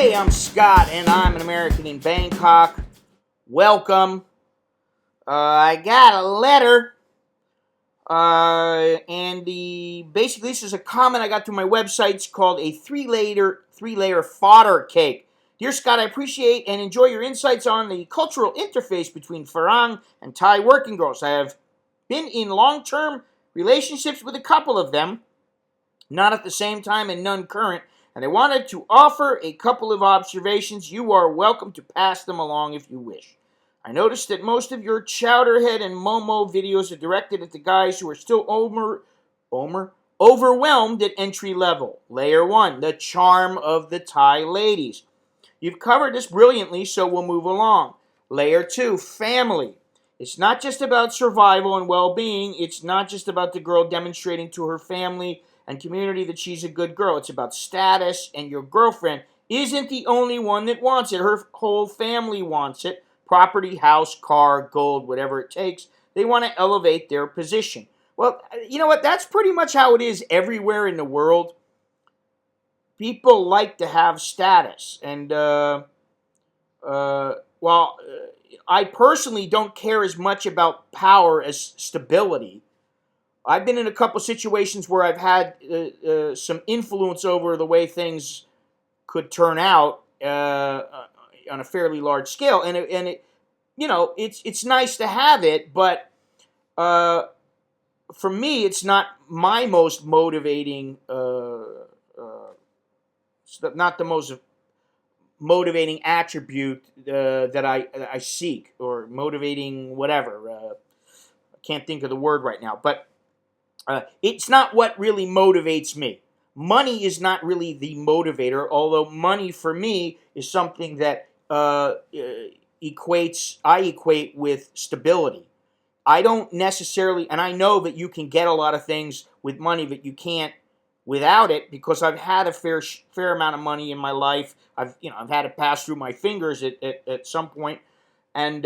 Hey, I'm Scott, and I'm an American in Bangkok. Welcome. I got a letter, and basically this is a comment I got through my website. It's called a three-layer fodder cake. Dear Scott, I appreciate and enjoy your insights on the cultural interface between Farang and Thai working girls. I have been in long-term relationships with a couple of them, not at the same time and none current, and I wanted to offer a couple of observations. You are welcome to pass them along if you wish. I noticed that most of your Chowderhead and Momo videos are directed at the guys who are still overwhelmed at entry level. Layer 1, the charm of the Thai ladies. You've covered this brilliantly, so we'll move along. Layer 2, family. It's not just about survival and well-being. It's not just about the girl demonstrating to her family and community that she's a good girl. It's about status, and your girlfriend isn't the only one that wants it. Her whole family wants it. Property, house, car, gold, whatever it takes. They want to elevate their position. Well, you know what? That's pretty much how it is everywhere in the world. People like to have status. And, I personally don't care as much about power as stability. I've been in a couple situations where I've had some influence over the way things could turn out on a fairly large scale, and it's nice to have it, but for me, it's not my most motivating, not the most motivating attribute that I seek, or motivating whatever. I can't think of the word right now, but. It's not what really motivates me. Money is not really the motivator, although money for me is something that I equate with stability. I don't necessarily, and I know that you can get a lot of things with money that you can't without it, because I've had a fair amount of money in my life. I've had it pass through my fingers at some point, and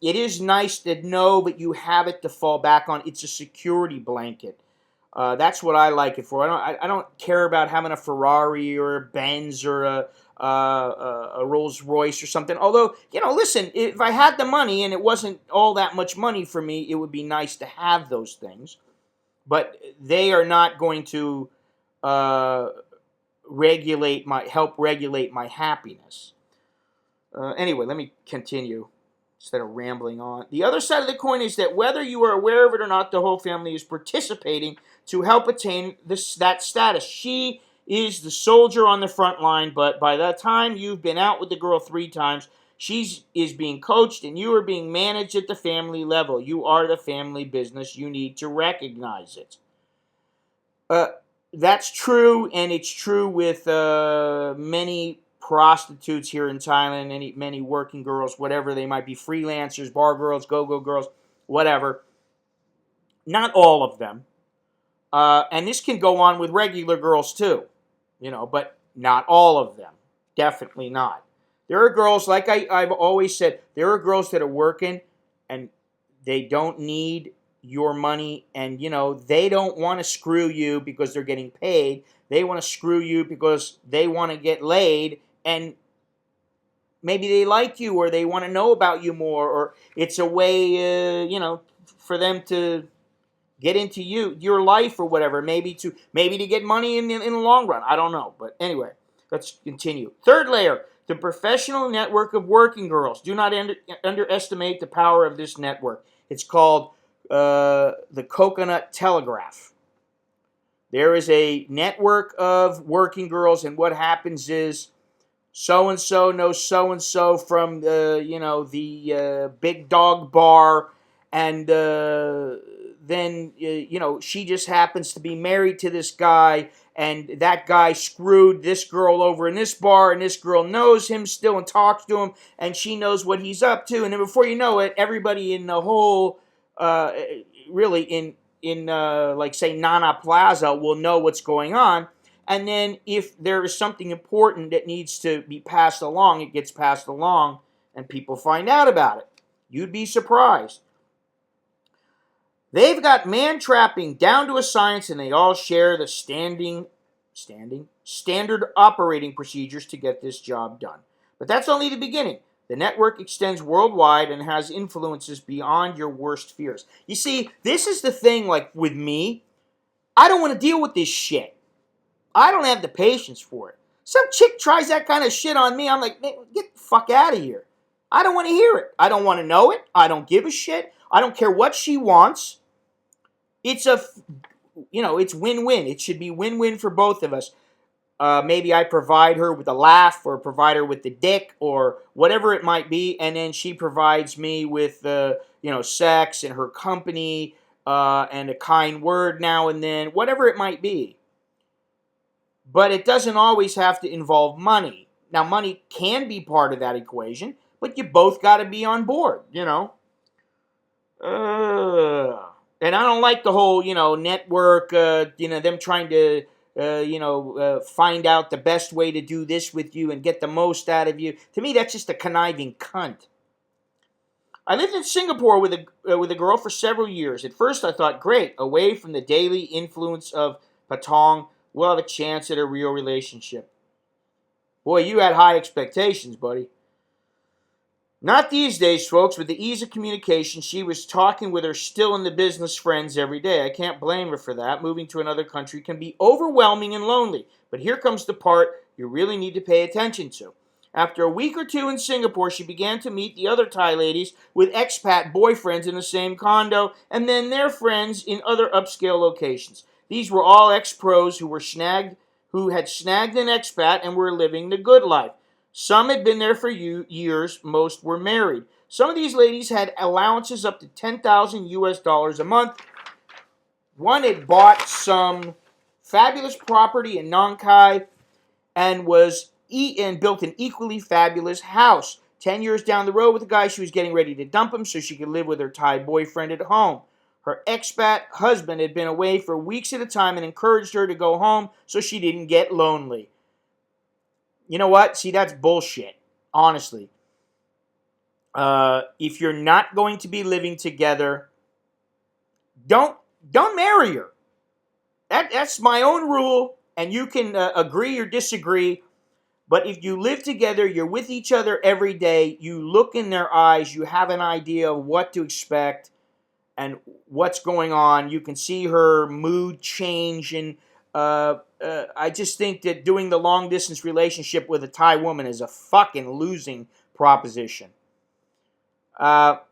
it is nice to know that you have it to fall back on. It's a security blanket. That's what I like it for. I don't care about having a Ferrari or a Benz or a Rolls Royce or something. Although, listen, if I had the money and it wasn't all that much money for me, it would be nice to have those things. But they are not going to help regulate my happiness. Anyway, let me continue instead of rambling on. The other side of the coin is that whether you are aware of it or not, the whole family is participating to help attain that status. She is the soldier on the front line, but by the time you've been out with the girl 3 times, she is being coached and you are being managed at the family level. You are the family business. You need to recognize it. That's true, and it's true with many prostitutes here in Thailand, many working girls, whatever they might be, freelancers, bar girls, go-go girls, whatever. Not all of them. And this can go on with regular girls too, but not all of them. Definitely not. There are girls, like I've always said, there are girls that are working and they don't need your money, and they don't want to screw you because they're getting paid. They want to screw you because they want to get laid, and maybe they like you, or they want to know about you more, or it's a way for them to get into your life or whatever, maybe to get money in the long run. I don't know, but anyway, let's continue. Third layer, the professional network of working girls. Do not underestimate the power of this network. It's called the Coconut Telegraph. There is a network of working girls, and what happens is so-and-so knows so-and-so from the big dog bar, and then she just happens to be married to this guy, and that guy screwed this girl over in this bar, and this girl knows him still and talks to him, and she knows what he's up to, and then before you know it, everybody in the whole really in like say Nana Plaza will know what's going on. And then if there is something important that needs to be passed along, it gets passed along and people find out about it. You'd be surprised. They've got man trapping down to a science, and they all share the standing standard operating procedures to get this job done. But that's only the beginning. The network extends worldwide and has influences beyond your worst fears. You see, this is the thing, like with me, I don't want to deal with this shit. I don't have the patience for it. Some chick tries that kind of shit on me, I'm like, man, get the fuck out of here. I don't want to hear it. I don't want to know it. I don't give a shit. I don't care what she wants. It's it's win-win. It should be win-win for both of us. Maybe I provide her with a laugh or provide her with the dick or whatever it might be, and then she provides me with sex and her company and a kind word now and then, whatever it might be. But it doesn't always have to involve money. Now, money can be part of that equation, but you both got to be on board, And I don't like the whole, network, them trying to, find out the best way to do this with you and get the most out of you. To me, that's just a conniving cunt. I lived in Singapore with a girl for several years. At first, I thought, great, away from the daily influence of Patong, we'll have a chance at a real relationship. Boy, you had high expectations, buddy. Not these days, folks. With the ease of communication, she was talking with her still in the business friends every day. I can't blame her for that. Moving to another country can be overwhelming and lonely. But here comes the part you really need to pay attention to. After a week or two in Singapore, she began to meet the other Thai ladies with expat boyfriends in the same condo, and then their friends in other upscale locations. These were all ex-pros who had snagged an expat and were living the good life. Some had been there for years. Most were married. Some of these ladies had allowances up to $10,000 a month. One had bought some fabulous property in Nong Khai and built an equally fabulous house. 10 years down the road with a guy, she was getting ready to dump him so she could live with her Thai boyfriend at home. Her expat husband had been away for weeks at a time and encouraged her to go home so she didn't get lonely. You know what? See, that's bullshit, honestly. If you're not going to be living together, don't marry her. That's my own rule, and you can agree or disagree. But if you live together, you're with each other every day, you look in their eyes, you have an idea of what to expect and what's going on. You can see her mood change, and I just think that doing the long-distance relationship with a Thai woman is a fucking losing proposition. That's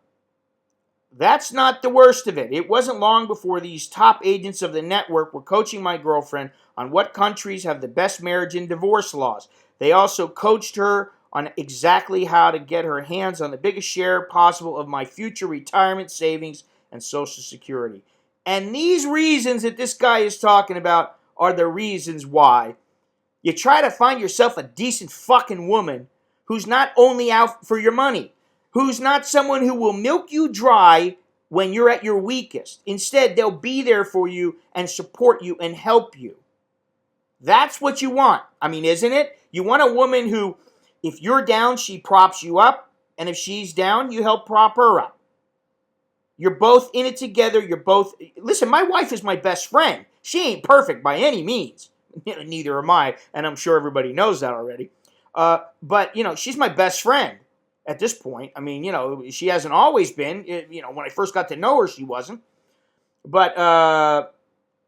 not the worst of it. It wasn't long before these top agents of the network were coaching my girlfriend on what countries have the best marriage and divorce laws. They also coached her on exactly how to get her hands on the biggest share possible of my future retirement savings and Social Security. And these reasons that this guy is talking about are the reasons why you try to find yourself a decent fucking woman who's not only out for your money, who's not someone who will milk you dry when you're at your weakest. Instead, they'll be there for you and support you and help you. That's what you want. I mean, isn't it? You want a woman who, if you're down, she props you up, and if she's down, you help prop her up. You're both in it together. Listen, my wife is my best friend. She ain't perfect by any means. Neither am I, and I'm sure everybody knows that already. But, she's my best friend at this point. I mean, she hasn't always been. When I first got to know her, she wasn't. But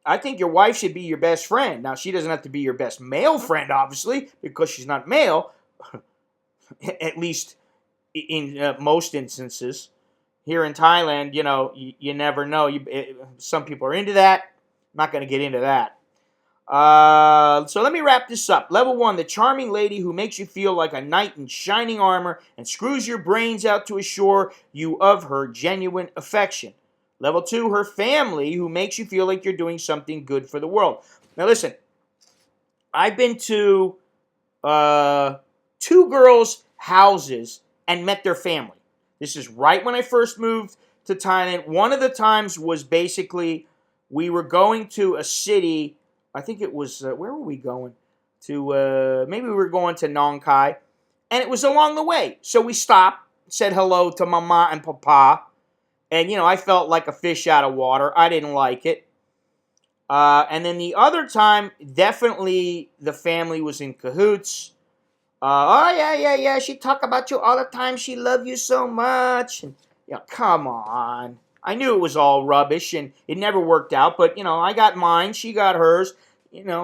I think your wife should be your best friend. Now, she doesn't have to be your best male friend, obviously, because she's not male, at least in most instances. Here in Thailand, you never know. Some people are into that. I'm not going to get into that. So let me wrap this up. Level 1, the charming lady who makes you feel like a knight in shining armor and screws your brains out to assure you of her genuine affection. Level 2, her family who makes you feel like you're doing something good for the world. Now listen, I've been to 2 girls' houses and met their family. This is right when I first moved to Thailand. One of the times was basically we were going to a city. I think it was, where were we going? Maybe we were going to Nong Khai. And it was along the way. So we stopped, said hello to Mama and Papa. And, I felt like a fish out of water. I didn't like it. And then the other time, definitely the family was in cahoots. Oh, yeah. She talk about you all the time. She loved you so much. And, come on. I knew it was all rubbish, and it never worked out. But, I got mine. She got hers.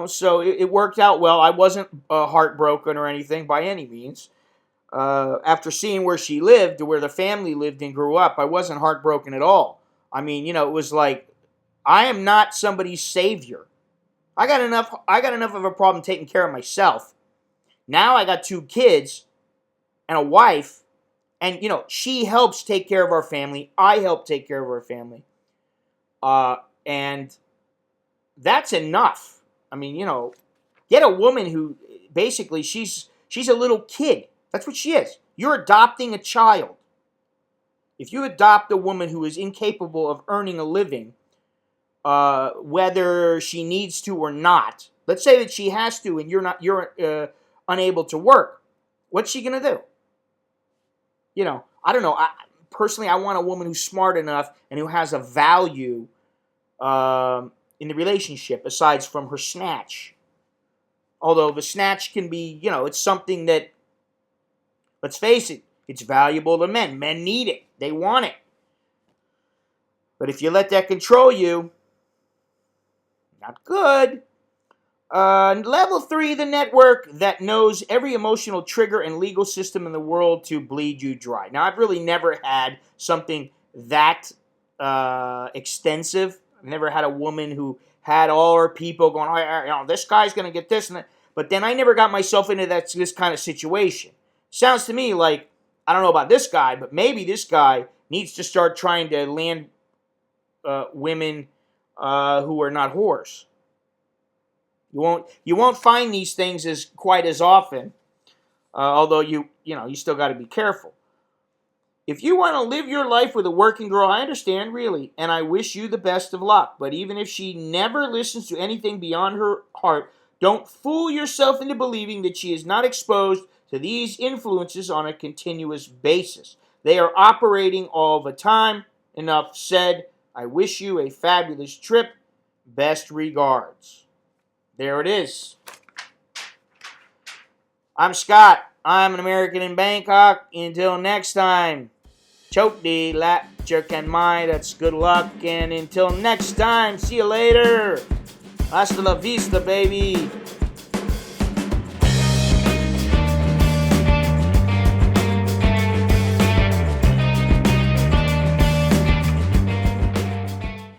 So it worked out well. I wasn't heartbroken or anything by any means. After seeing where she lived, where the family lived and grew up, I wasn't heartbroken at all. I mean, it was like, I am not somebody's savior. I got enough of a problem taking care of myself. Now I got 2 kids and a wife, and she helps take care of our family. I help take care of our family. And that's enough. I mean, get a woman who basically she's a little kid. That's what she is. You're adopting a child. If you adopt a woman who is incapable of earning a living, whether she needs to or not, let's say that she has to, and you're unable to work, what's she gonna do? I don't know. Personally, I want a woman who's smart enough and who has a value in the relationship, aside from her snatch. Although the snatch can be, it's something that, let's face it, it's valuable to men. Men need it. They want it. But if you let that control you, not good. Level 3, the network that knows every emotional trigger and legal system in the world to bleed you dry. Now, I've really never had something that extensive. I've never had a woman who had all her people going, this guy's going to get this and that. But then I never got myself into this kind of situation. Sounds to me like, I don't know about this guy, but maybe this guy needs to start trying to land women who are not whores. You won't find these things quite as often, although you still got to be careful. If you want to live your life with a working girl, I understand, really, and I wish you the best of luck. But even if she never listens to anything beyond her heart, don't fool yourself into believing that she is not exposed to these influences on a continuous basis. They are operating all the time. Enough said. I wish you a fabulous trip. Best regards. There it is. I'm Scott. I'm an American in Bangkok. Until next time, choke the lap jerk and my. That's good luck. And until next time, see you later. Hasta la vista, baby.